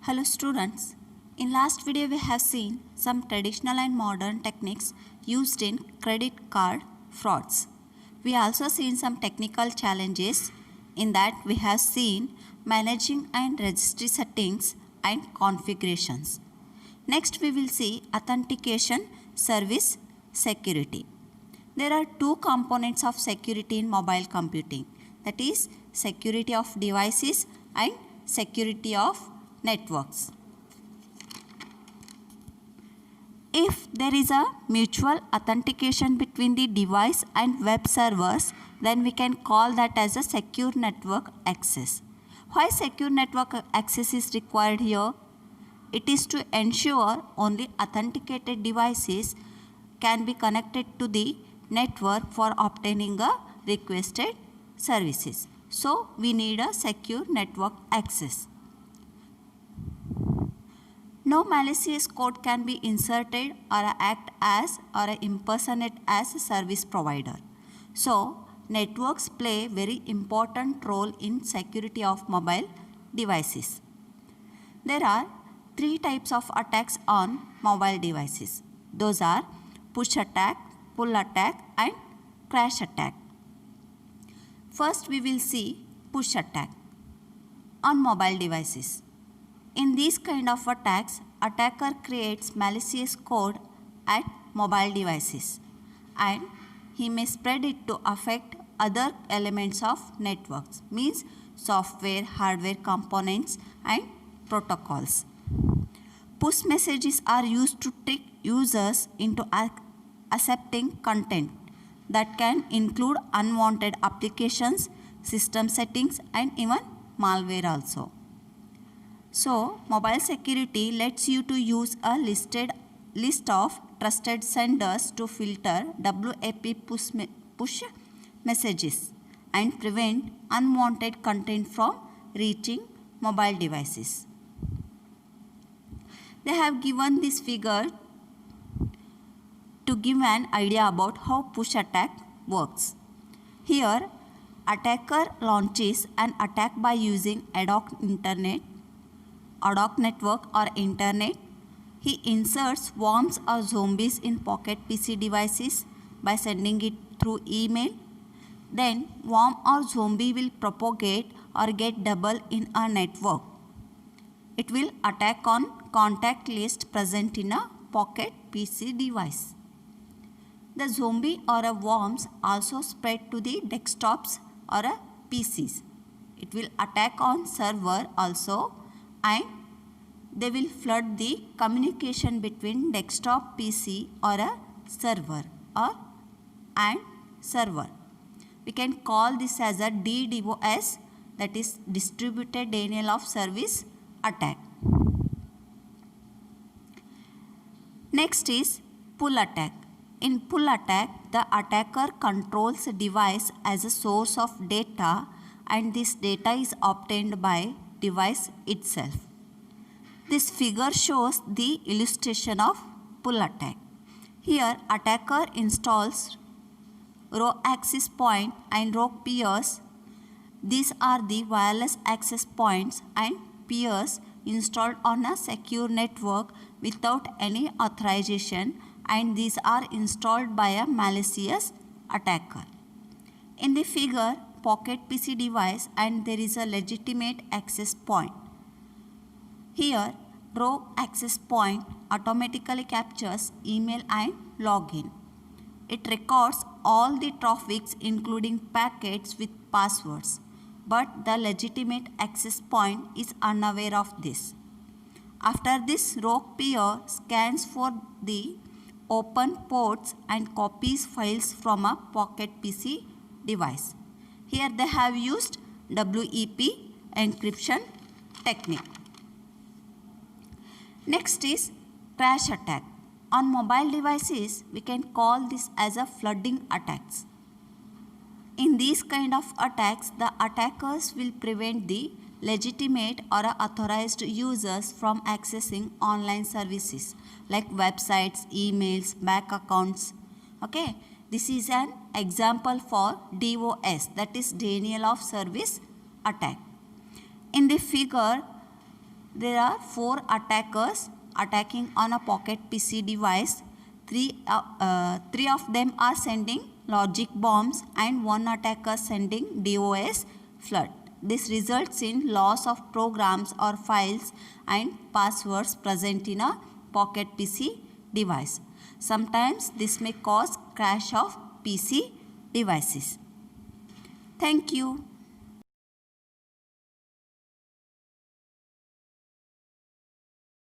Hello students. In last video we have seen some traditional and modern techniques used in credit card frauds. We also seen some technical challenges. In that we have seen managing and registry settings and configurations. Next we will see authentication, service, security. There are two components of security in mobile computing, that is security of devices and security of networks. If there is a mutual authentication between the device and web servers, then we can call that as a secure network access. Why secure network access is required here? It is to ensure only authenticated devices can be connected to the network for obtaining a requested services. So we need a secure network access. No malicious code can be inserted or act as or impersonate as a service provider. So networks play very important role in security of mobile devices. There are three types of attacks on mobile devices. Those are push attack, pull attack and crash attack. First we will see push attack on mobile devices. In these kind of attacks, attacker creates malicious code at mobile devices and he may spread it to affect other elements of networks, means software, hardware components and protocols. Push messages are used to trick users into accepting content that can include unwanted applications, system settings and even malware also. So, mobile security lets you to use a list of trusted senders to filter WAP push messages and prevent unwanted content from reaching mobile devices. They have given this figure to give an idea about how push attack works. Here, attacker launches an attack by using ad hoc network or internet. He inserts worms or zombies in pocket PC devices by sending it through email. Then worm or zombie will propagate or get double in a network. It will attack on contact list present in a pocket PC device. The zombie or a worms also spread to the desktops or a PCs. It will attack on server also and they will flood the communication between desktop PC or a server and server. We can call this as a DDoS, that is distributed denial of service attack. Next is pull attack. In pull attack, the attacker controls a device as a source of data and this data is obtained by device itself. This figure shows the illustration of pull attack. Here, attacker installs row access point and row peers. These are the wireless access points and peers installed on a secure network without any authorization, and these are installed by a malicious attacker. In the figure, pocket PC device and there is a legitimate access point. Here, row access point automatically captures email and login. It records all the traffics including packets with passwords, but the legitimate access point is unaware of this. After this, row peer scans for the open ports and copies files from a pocket PC device. Here they have used WEP encryption technique. Next is crash attack. On mobile devices, we can call this as a flooding attacks. In these kind of attacks, the attackers will prevent the legitimate or authorized users from accessing online services like websites, emails, bank accounts. Okay, this is an example for DOS, that is denial of service attack. In the figure, There are 4 attackers attacking on a pocket PC device. Three of them are sending logic bombs and one attacker sending DOS flood. This results in loss of programs or files and passwords present in a pocket PC device. Sometimes this may cause crash of PC devices. Thank you.